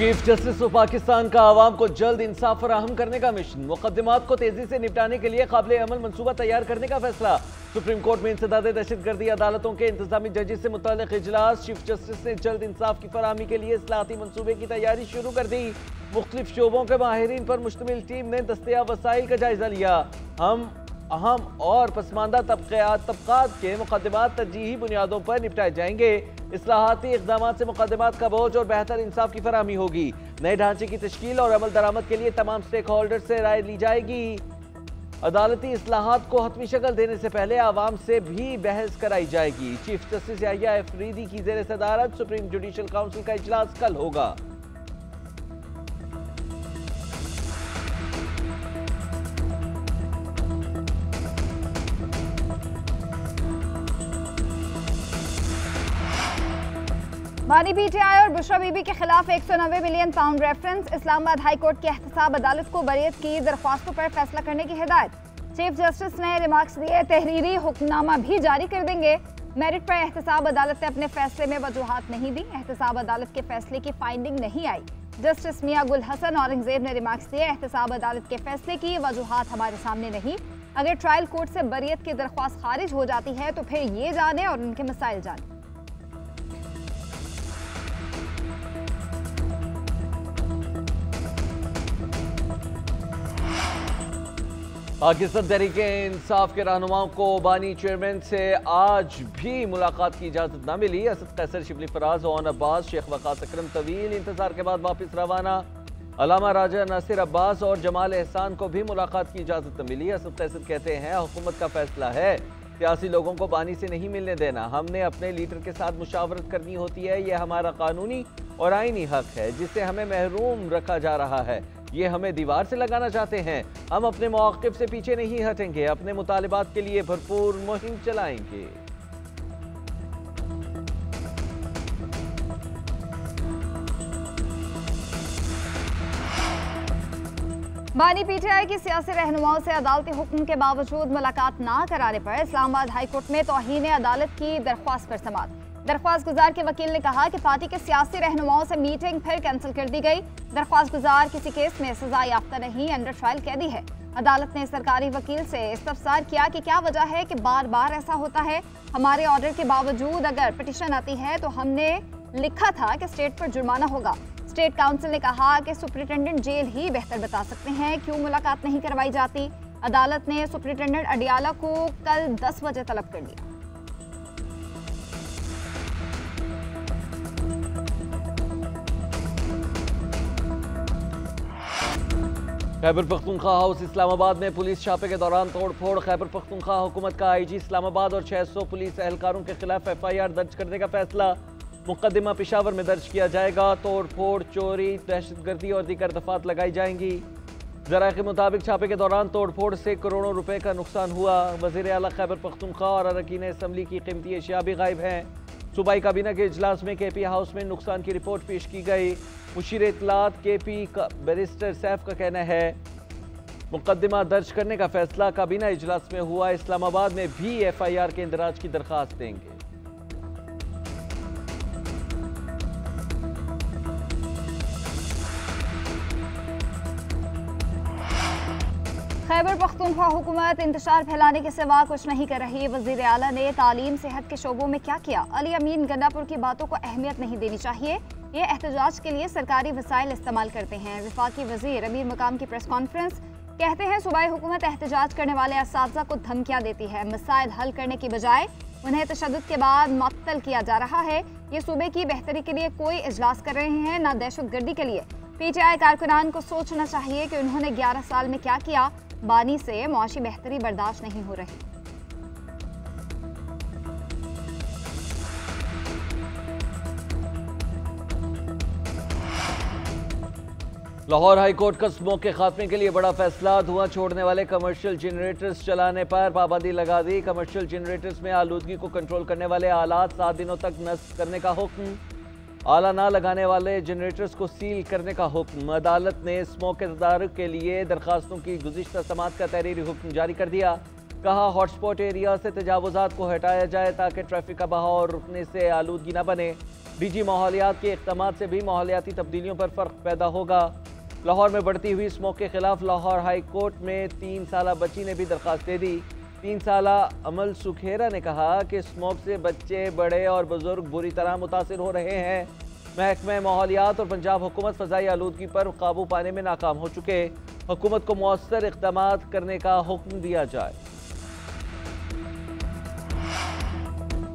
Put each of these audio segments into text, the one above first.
Chief justice of Pakistan का आवाम को जल्द इंसाफ फराहम करने का मिशन। मुकदमात को तेजी से निपटाने के लिए काबिल अमल मनसूबा तैयार करने का फैसला। सुप्रीम कोर्ट में इंसदाद दहशतगर्दी अदालतों के इंतजामी जजेस से मुताल्लिक इजलास। चीफ जस्टिस ने जल्द इंसाफ की फराहमी के लिए इस्लाहाती मनसूबे की तैयारी शुरू कर दी। मुख्तलिफ शोबों के माहिरीन पर मुश्तमिल टीम ने दस्तयाब वसाइल का जायजा लिया। हम अहम और पसमानदा तबकात के मुकदमात तरजीही बुनियादों पर निपटाए जाएंगे। इस्लाहाती इक़दामात से मुकदमात का बोझ और बेहतर इंसाफ की फराहमी होगी। नए ढांचे की तश्कील और अमल दरामद के लिए तमाम स्टेक होल्डर से राय ली जाएगी। अदालती इस्लाहात को हतमी शक्ल देने से पहले आवाम से भी बहस कराई जाएगी। चीफ जस्टिस याहिया अफरीदी की ज़ेर सदारत सुप्रीम जुडिशल काउंसिल का इजलास कल होगा। बानी पीटीआई और बुशरा बीबी के खिलाफ 190 million pound reference. Islamabad high court की एहतसाब अदालत को बरीयत की दरख्वास्तों पर फैसला करने की हिदायत। चीफ जस्टिस ने रिमार्क्स दिए, तहरीरी हुक्मनामा भी जारी कर देंगे। मेरिट पर एहतसाब अदालत ने अपने फैसले में वजूहात नहीं दी। एहतसाब अदालत के फैसले की फाइंडिंग नहीं आई। जस्टिस मियां गुल हसन औरंगजेब ने रिमार्क्स दिए, एहतसाब अदालत के फैसले की वजूहात हमारे सामने नहीं। अगर ट्रायल कोर्ट से बरीयत की दरख्वास्त खारिज हो जाती है तो फिर ये जाने और उनके मसाइल जाने। पाकिस्तान तहरीके इंसाफ के रहनुमाओं को बानी चेयरमैन से आज भी मुलाकात की इजाज़त न मिली। असद कैसर, शिबली फराज, ओन अब्बास, शेख वकास अकरम तवील इंतजार के बाद वापस रवाना। अलामा राजा नासिर अब्बास और जमाल एहसान को भी मुलाकात की इजाज़त न मिली। असद कैसर कहते हैं, हुकूमत का फैसला है, सियासी लोगों को बानी से नहीं मिलने देना। हमने अपने लीडर के साथ मुशावरत करनी होती है। यह हमारा कानूनी और आईनी हक है जिससे हमें महरूम रखा जा रहा है। ये हमें दीवार से लगाना चाहते हैं। हम अपने मौक़िफ़ से पीछे नहीं हटेंगे। अपने मुतालिबात के लिए भरपूर मुहिम चलाएंगे। बानी पीटीआई की सियासी रहनुमाओं से अदालती हुक्म के बावजूद मुलाकात ना कराने पर इस्लामाबाद हाई कोर्ट में तौहीन अदालत की दरख्वास्त पर समाअत। दरख्वास्त गुजार के वकील ने कहा कि पार्टी के सियासी रहनुमाओं से मीटिंग फिर कैंसिल कर दी गई। दरख्वास्त गुजार किसी केस में सजा याफ्ता नहीं, अंडर ट्रायल कैदी है। अदालत ने सरकारी वकील से इस्तफसार किया कि क्या वजह है कि बार बार ऐसा होता है। हमारे ऑर्डर के बावजूद अगर पिटीशन आती है तो हमने लिखा था कि स्टेट पर जुर्माना होगा। स्टेट काउंसिल ने कहा कि सुप्रिंटेंडेंट जेल ही बेहतर बता सकते हैं क्यों मुलाकात नहीं करवाई जाती। अदालत ने सुप्रिंटेंडेंट अडियाला को कल 10 बजे तलब कर लिया। खैबर पख्तूनख्वा हाउस इस्लामाबाद में पुलिस छापे के दौरान तोड़फोड़। खैबर पख्तूनख्वा हुकूमत का आईजी इस्लामाबाद और 600 पुलिस एहलकारों के खिलाफ FIR दर्ज करने का फैसला। मुकदमा पेशावर में दर्ज किया जाएगा। तोड़फोड़, चोरी, दहशतगर्दी और दीगर दफात लगाई जाएंगी। ज़राए के मुताबिक छापे के दौरान तोड़फोड़ से करोड़ों रुपए का नुकसान हुआ। वज़ीर आला खैबर पख्तूनख्वा और अरकान असम्बली की कीमती अशिया भी गायब हैं। सूबाई काबीना के इजलास में KP हाउस में नुकसान की रिपोर्ट पेश की गई। मुशीर इत्तलात KP बैरिस्टर सैफ का कहना है, मुकदमा दर्ज करने का फैसला काबीना इजलास में हुआ। इस्लामाबाद में भी FIR के इंदराज की दरख्वास्त देंगे। खैबर पख्तूनख्वा हुकूमत इंतशार फैलाने के सिवा कुछ नहीं कर रही। वज़ीर आला ने तालीम सेहत के शोबों में क्या किया। अली अमीन गंडापुर की बातों को अहमियत नहीं देनी चाहिए। ये एहतजाज के लिए सरकारी वसाइल इस्तेमाल करते हैं। वफाकी वज़ीर अमीर मकाम की प्रेस कॉन्फ्रेंस, कहते हैं सूबाई हुकूमत एहतजाज करने वाले असातिज़ा को धमकियाँ देती है। मसाइल हल करने की बजाय उन्हें तशद्दुद के बाद मुअत्तल किया जा रहा है। ये सूबे की बेहतरी के लिए कोई इजलास कर रहे हैं, ना दहशतगर्दी के लिए। PTI कारकुनान को सोचना चाहिए कि उन्होंने 11 साल में क्या किया। बानी से मुआशी बेहतरी बर्दाश्त नहीं हो रही। लाहौर हाई कोर्ट का स्मोक के खात्मे के लिए बड़ा फैसला। धुआं छोड़ने वाले कमर्शियल जनरेटर्स चलाने पर पाबंदी लगा दी। कमर्शियल जनरेटर्स में आलूदगी को कंट्रोल करने वाले आलात 7 दिनों तक नस्ब करने का हुक्म। आला ना लगाने वाले जनरेटर्स को सील करने का हुक्म। अदालत ने स्मोक के तदारुक के लिए दरखास्तों की गुज़िश्ता समात का तहरीरी हुक्म जारी कर दिया। कहा, हॉटस्पॉट एरिया से तजावुजात को हटाया जाए ताकि ट्रैफिक का बहाव रुकने से आलूदगी न बने। डीजी माहौलियात के इक़दामात से भी माहौलियाती तब्दीलियों पर फ़र्क पैदा होगा। लाहौर में बढ़ती हुई स्मोक के खिलाफ लाहौर हाई कोर्ट में 3 साला बच्ची ने भी दरख्वास्त दे दी। 3 साला अमल सुखेरा ने कहा कि स्मोक से बच्चे, बड़े और बुजुर्ग बुरी तरह मुतासिर हो रहे हैं। महकमा माहौलियात और पंजाब हुकूमत फ़ज़ाई आलूदगी पर काबू पाने में नाकाम हो चुके। हुकूमत को मौसर इक़दामात करने का हुक्म दिया जाए।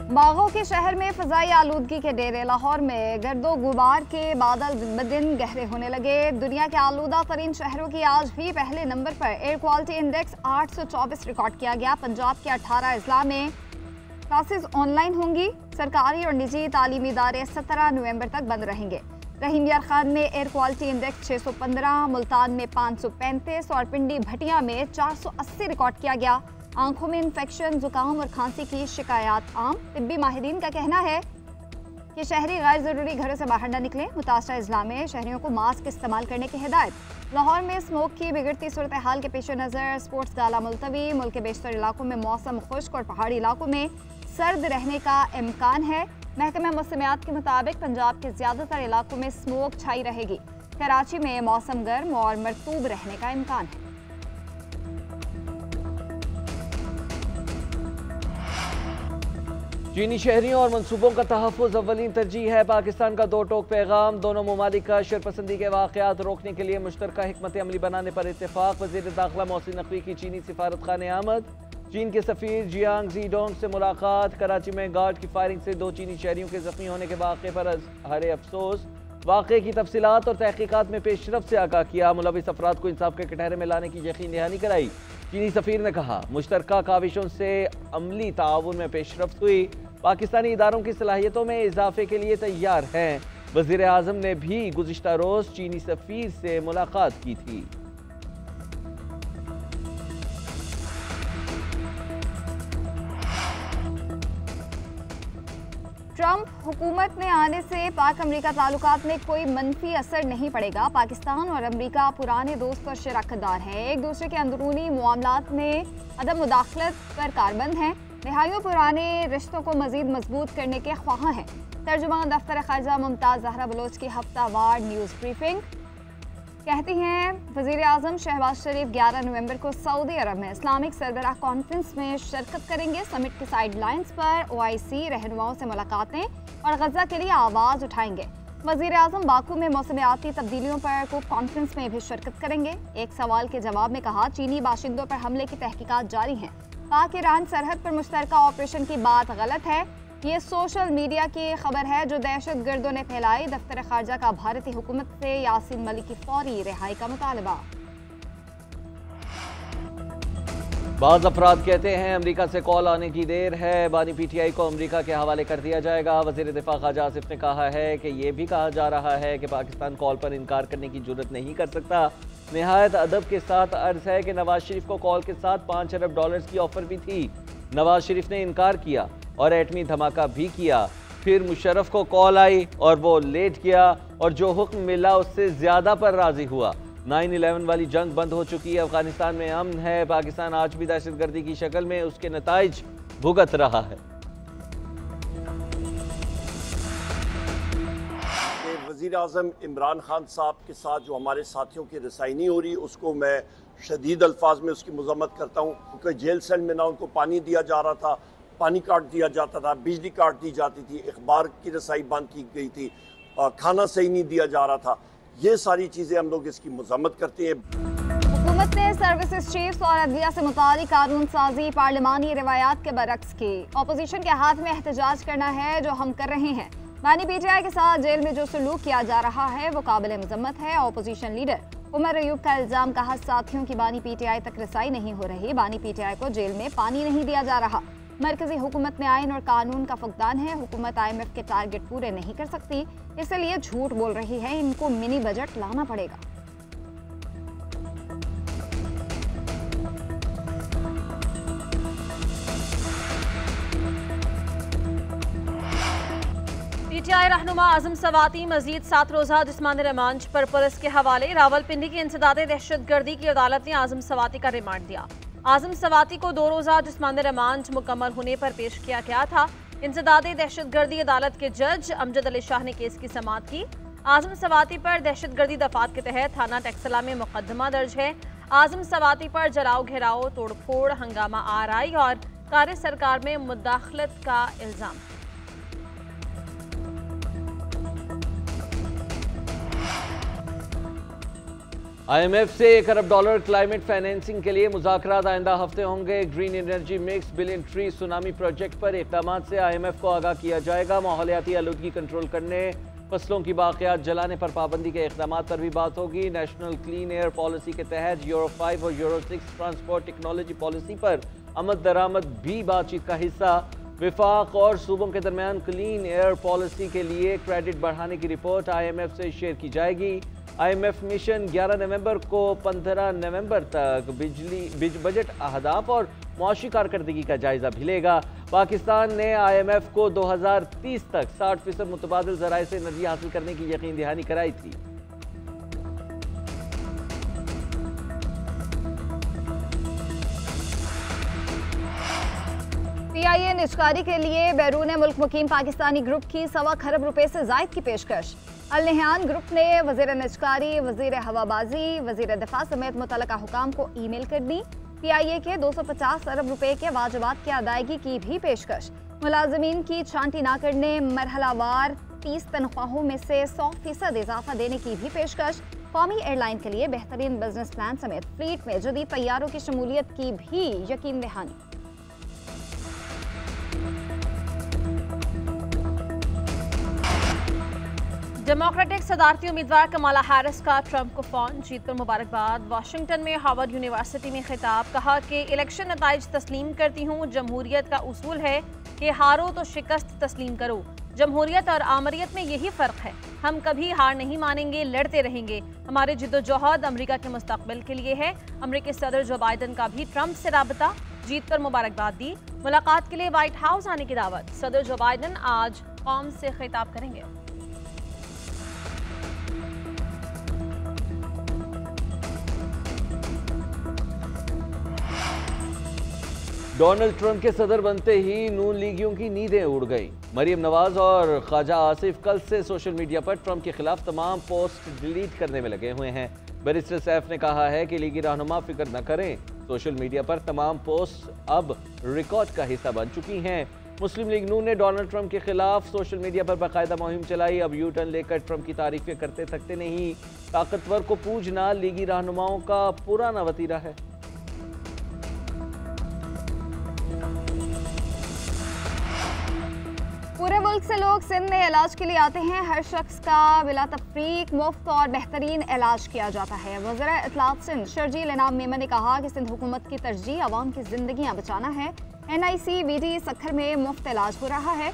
बागों के शहर में फ़ज़ाई आलूदगी के डेरे। लाहौर में गर्दो गुबार के बादल दिन ब दिन गहरे होने लगे। दुनिया के आलूदा तरीन शहरों की आज भी पहले नंबर पर एयर क्वालिटी इंडेक्स 824 रिकॉर्ड किया गया। पंजाब के 18 अजला में क्लासेस ऑनलाइन होंगी। सरकारी और निजी तालीमी इदारे 17 नवंबर तक बंद रहेंगे। रहीम यार खान में एयर क्वालिटी इंडेक्स 615, मुल्तान में 535 और पिंडी भटिया में 480 रिकॉर्ड किया गया। आंखों में इन्फेक्शन, जुकाम और खांसी की शिकायत आम। तिब्बी माहिरीन का कहना है कि शहरी गैर ज़रूरी घरों से बाहर न निकलें। मुतासरा अजला में शहरियों को मास्क इस्तेमाल करने की हिदायत। लाहौर में स्मोक की बिगड़ती सूरत हाल के पेश नज़र स्पोर्ट्स गाला मुलतवी। मुल्क के बेशतर इलाकों में मौसम खुश्क और पहाड़ी इलाकों में सर्द रहने का इम्कान है। महकमा मौसमियात के मुताबिक पंजाब के ज़्यादातर इलाकों में स्मोक छाई रहेगी। कराची में मौसम गर्म और मरतूब रहने का इम्कान है। चीनी शहरियों और मनसूबों का तहफ़्फ़ुज़ अव्वलीन तरजीह है। पाकिस्तान का 2 टोक पैगाम। दोनों ममालिक का शरपसंदी के वाक़यात रोकने के लिए मुश्तरका हिकमत अमली बनाने पर इत्तेफाक। वज़ीर दाखिला मोहसिन नकवी की चीनी सिफारत खाने आमद। चीन के सफ़ीर जियांग ज़ीडोंग से मुलाकात। कराची में गार्ड की फायरिंग से 2 चीनी शहरियों के ज़ख्मी होने के वाक़े पर अज़हार अफसोस। वाक़े की तफसीलात और तहकीकात में पेशरफ से आगाह किया। मुलविस अफराद को इंसाफ के कटहरे में लाने की यकीन दहानी कराई। चीनी सफ़ीर ने कहा मुश्तरका काविशों से अमली ताउन में पेशरफ्त हुई। पाकिस्तानी इदारों की सलाहियतों में इजाफे के लिए तैयार हैं। वज़ीर आज़म ने भी गुज़िश्ता रोज़ चीनी सफ़ीर से मुलाकात की थी। ट्रंप हुकूमत में आने से पाक अमरीका ताल्लुकात में कोई मनफी असर नहीं पड़ेगा। पाकिस्तान और अमरीका पुराने दोस्त और शराकतदार हैं। एक दूसरे के अंदरूनी मामलात में अदम मुदाखलत पर कारबंद हैं। नहायत पुराने रिश्तों को मजीद मजबूत करने के ख्वाहां हैं। तर्जुमान दफ्तर ख़ारजा मुमताज़ ज़हरा बलोच की हफ्तावार न्यूज़ ब्रीफिंग कहती हैं वज़ीर आज़म शहबाज शरीफ 11 नवंबर को सऊदी अरब में इस्लामिक सरबराह कॉन्फ्रेंस में शिरकत करेंगे। समिट की साइड लाइन्स पर OIC रहनुमाओं से मुलाकातें और गजा के लिए आवाज़ उठाएंगे। वज़ीर आज़म बाकू में मौसमियाती तब्दीलियों पर को कॉन्फ्रेंस में भी शिरकत करेंगे। एक सवाल के जवाब में कहा चीनी बाशिंदों पर हमले की तहकीकात जारी हैं। पाक ईरान सरहद पर मुश्तरका ऑपरेशन की बात गलत है। ये सोशल मीडिया की खबर है जो दहशत गर्दों ने फैलाई। दफ्तर खारजा का भारतीय हुकूमत से यासीन मलिक की फौरी रिहाई का मुतालबा। बाज़ अफराद कहते हैं अमरीका से कॉल आने की देर है। बानी PTI को अमरीका के हवाले कर दिया जाएगा। वज़ीर दिफा ख्वाजा आसिफ ने कहा है कि यह भी कहा जा रहा है कि पाकिस्तान कॉल पर इनकार करने की जुर्रत नहीं कर सकता। निहायत अदब के साथ अर्ज है कि नवाज शरीफ को कॉल के साथ $5 अरब की ऑफर भी थी। नवाज शरीफ ने इनकार किया और एटमी धमाका भी किया। फिर मुशर्रफ को कॉल आई और वो लेट किया और जो हुक्म मिला उससे ज्यादा पर राजी हुआ। 9/11 वाली जंग बंद हो चुकी है। अफगानिस्तान में अमन है। पाकिस्तान आज भी दहशतगर्दी की शक्ल में उसके नताइज भुगत रहा है। वज़ीर आज़म इमरान खान साहब के साथ जो हमारे साथियों की रसायनी हो रही उसको मैं शदीद अल्फाज में उसकी मजम्मत करता हूँ। क्योंकि जेल सेल में ना उनको पानी दिया जा रहा था, पानी काट दिया जाता था, बिजली काट दी जाती थी, अखबार की रसाई बंद की गई थी, खाना सही नहीं दिया जा रहा था। ये सारी चीज़ें हम लोग इसकी मजम्मत करते हैं। हुकूमत ने सर्विसेज चीफ्स और अदलिया से मुतालिक कानून साजी पार्लिमानी रिवायात के बरक्स की। अपोजिशन के हाथ में एहतजाज करना है जो हम कर रहे हैं। बानी PTI के साथ जेल में जो सलूक किया जा रहा है वो काबिल मजम्मत है। अपोजिशन लीडर उमर अयूब का इल्ज़ाम कहा साथियों की बानी PTI तक रसाई नहीं हो रही। बानी PTI को जेल में पानी नहीं दिया जा रहा। मरकजी हुकूमत में आइन और कानून का फुकदान है। हुकूमत IMF के टारगेट पूरे नहीं कर सकती, इसलिए झूठ बोल रही है। इनको मिनी बजट लाना पड़ेगा। PTI रहनुमा आजम सवाती मजीद 7 रोज़ा जिस्मानी रिमांड पर पुलिस के हवाले। रावलपिंडी की इंसदादे दहशतगर्दी की अदालत ने आजम सवाती का रिमांड दिया। आजम सवाती को 2 रोज़ा जिस्मानी रिमांड मुकम्मल होने पर पेश किया गया था। इंसदादे दहशतगर्दी अदालत के जज अमजद अली शाह ने केस की समाअत की। आजम सवाती पर दहशतगर्दी दफात के तहत थाना टैक्सला में मुकदमा दर्ज है। आजम सवाती पर जलाओ घेराव, तोड़फोड़, हंगामा आराई और कार्य सरकार में मुदाखलत का इल्जाम। IMF से $1 अरब क्लाइमेट फाइनेंसिंग के लिए मुज़ाकरात आइंदा हफ्ते होंगे। Green energy mix billion tree tsunami project पर इक़दाम से IMF को आगाह किया जाएगा। माहौलियाती आलूदगी कंट्रोल करने, फसलों की बाक़ियात जलाने पर पाबंदी के इक़दाम पर भी बात होगी। नेशनल क्लीन एयर पॉलिसी के तहत यूरो 5 और यूरो 6 ट्रांसपोर्ट टेक्नोलॉजी पॉलिसी पर आमद दरामद भी बातचीत का हिस्सा। विफाक और सूबों के दरमियान क्लीन एयर पॉलिसी के लिए क्रेडिट बढ़ाने की रिपोर्ट IMF से शेयर की जाएगी। IMF मिशन 11 नवंबर को 15 नवंबर तक बजट अहदाफ और मुआशी कारकर्दगी का जायजा भी लेगा। पाकिस्तान ने IMF को 2030 तक 60% मुतबादिल ज़राए से एनर्जी हासिल करने की यकीन दहानी कराई थी। PIA निजकारी के लिए बैरून मुल्क मुकीम पाकिस्तानी ग्रुप की ₹1.25 खरब से जायद की पेशकश। अल नहयान ग्रुप ने वज़ीर निजकारी, वज़ीर हवाबाजी, वज़ीर दिफा समेत मुतल्लका हुकाम को ईमेल कर दी। PIA के ₹250 अरब के वाजिबात की अदायगी की भी पेशकश। मुलाजमीन की छांटी न करने, मरहलावार 30 तनख्वाहों में से 100% इजाफा देने की भी पेशकश। कौमी एयरलाइन के लिए बेहतरीन बिजनेस प्लान समेत फ्लीट में जदीद तैयारों की शमूलियत की भी यकीन दहानी। डेमोक्रेटिक सदारती उम्मीदवार कमाला हैरिस का ट्रंप को फोन, जीत पर मुबारकबाद। वाशिंगटन में हार्वर्ड यूनिवर्सिटी में खिताब, कहा कि इलेक्शन नताइज तस्लीम करती हूँ। जमहूरियत का उसूल है कि हारो तो शिकस्त तस्लीम करो। जमहूरियत और आमरियत में यही फ़र्क है। हम कभी हार नहीं मानेंगे, लड़ते रहेंगे। हमारे जिद्दोजहद अमरीका के मुस्तकबिल के लिए है। अमरीकी सदर जो बाइडन का भी ट्रंप से राबता, जीत पर मुबारकबाद दी। मुलाकात के लिए व्हाइट हाउस आने की दावत। सदर जो बाइडन आज कौम से खिताब करेंगे। डोनाल्ड ट्रंप के सदर बनते ही नून लीगियों की नींदें उड़ गई। मरियम नवाज और ख्वाजा आसिफ कल से सोशल मीडिया पर ट्रंप के खिलाफ तमाम पोस्ट डिलीट करने में लगे हुए हैं। बैरिस्टर सैफ ने कहा है कि लीगी रहनुमा फिक्र न करें, सोशल मीडिया पर तमाम पोस्ट अब रिकॉर्ड का हिस्सा बन चुकी हैं। मुस्लिम लीग नून ने डोनाल्ड ट्रंप के खिलाफ सोशल मीडिया पर बाकायदा मुहिम चलाई। अब यू टर्न लेकर ट्रंप की तारीफें करते थकते नहीं। ताकतवर को पूजना लीगी रहनुमाओं का पुराना वतीरा है। पूरे मुल्क से लोग सिंध में इलाज के लिए आते हैं। हर शख्स का बिला तफरीक मुफ्त और बेहतरीन इलाज किया जाता है। वज़ीर इत्तलात सिंध शर्जील इनाम मेमन ने कहा कि सिंध हुकूमत की तरजीह अवाम की जिंदगियां बचाना है। NICVD सखर में मुफ्त इलाज हो रहा है।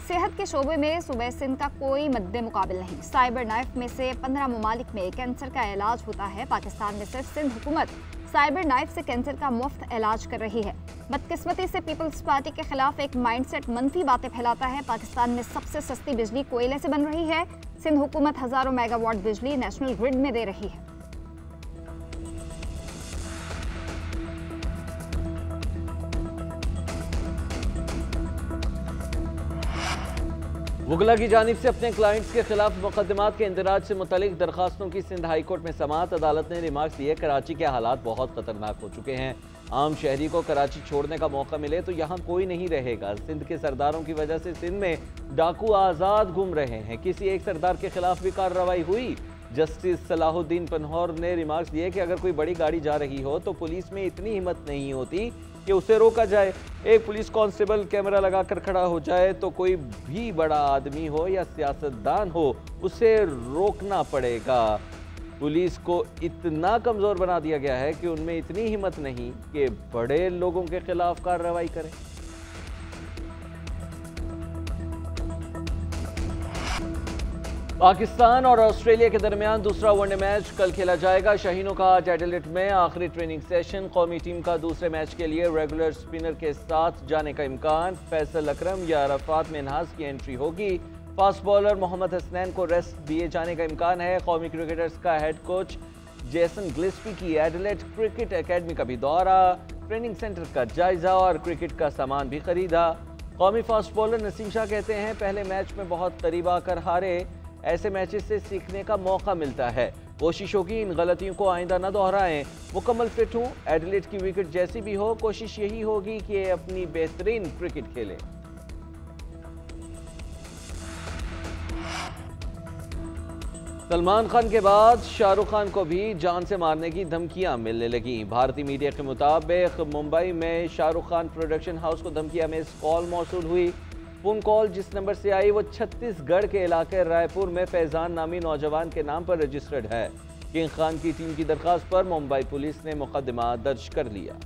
सेहत के शोबे में सूबे सिंध का कोई मद्दे मुकाबिल नहीं। साइबर नाइफ में से 15 ममालिक में कैंसर का इलाज होता है। पाकिस्तान में सिर्फ सिंध हुकूमत साइबर नाइफ से कैंसर का मुफ्त इलाज कर रही है। बदकिस्मती से पीपल्स पार्टी के खिलाफ एक माइंडसेट मनफी बातें फैलाता है। पाकिस्तान में सबसे सस्ती बिजली कोयले से बन रही है। सिंध हुकूमत हजारों मेगावाट बिजली नेशनल ग्रिड में दे रही है। वकला की जानिब से अपने क्लाइंट्स के खिलाफ मुकदमात के इंदराज से मुतलिक दरखास्तों की सिंध हाई कोर्ट में समाअत। अदालत ने रिमार्क्स दिए, कराची के हालात बहुत खतरनाक हो चुके हैं। आम शहरी को कराची छोड़ने का मौका मिले तो यहाँ कोई नहीं रहेगा। सिंध के सरदारों की वजह से सिंध में डाकू आज़ाद घूम रहे हैं। किसी एक सरदार के खिलाफ भी कार्रवाई हुई। जस्टिस सलाहुद्दीन पनहौर ने रिमार्क्स दिए कि अगर कोई बड़ी गाड़ी जा रही हो तो पुलिस में इतनी हिम्मत नहीं होती कि उसे रोका जाए। एक पुलिस कांस्टेबल कैमरा लगाकर खड़ा हो जाए तो कोई भी बड़ा आदमी हो या सियासतदान हो उसे रोकना पड़ेगा। पुलिस को इतना कमज़ोर बना दिया गया है कि उनमें इतनी हिम्मत नहीं कि बड़े लोगों के खिलाफ कार्रवाई करें। पाकिस्तान और ऑस्ट्रेलिया के दरमियान दूसरा वनडे मैच कल खेला जाएगा। शाहीनों का आज एडिलेड में आखिरी ट्रेनिंग सेशन। कौमी टीम का दूसरे मैच के लिए रेगुलर स्पिनर के साथ जाने का इम्कान। फैसल अकरम या अरफात मिन्हाज की एंट्री होगी। फास्ट बॉलर मोहम्मद हसनैन को रेस्ट दिए जाने का इम्कान है। कौमी क्रिकेटर्स का हेड कोच जेसन गिल्स्पी की एडिलेड क्रिकेट एकेडमी का भी दौरा, ट्रेनिंग सेंटर का जायजा और क्रिकेट का सामान भी खरीदा। कौमी फास्ट बॉलर नसीम शाह कहते हैं, पहले मैच में बहुत करीब आकर हारे, ऐसे मैचेस से सीखने का मौका मिलता है। कोशिश होगी इन गलतियों को आइंदा न दोहराएं। मुकम्मल फिट हूं, एडिलेड की विकेट जैसी भी हो, कोशिश यही होगी कि ये अपनी बेहतरीन क्रिकेट खेले। सलमान खान के बाद शाहरुख खान को भी जान से मारने की धमकियां मिलने लगी। भारतीय मीडिया के मुताबिक मुंबई में शाहरुख खान प्रोडक्शन हाउस को धमकियां में कॉल मौसूल हुई। फोन कॉल जिस नंबर से आई वो छत्तीसगढ़ के इलाके रायपुर में फैजान नामी नौजवान के नाम पर रजिस्टर्ड है। किंग खान की टीम की दरखास्त पर मुंबई पुलिस ने मुकदमा दर्ज कर लिया।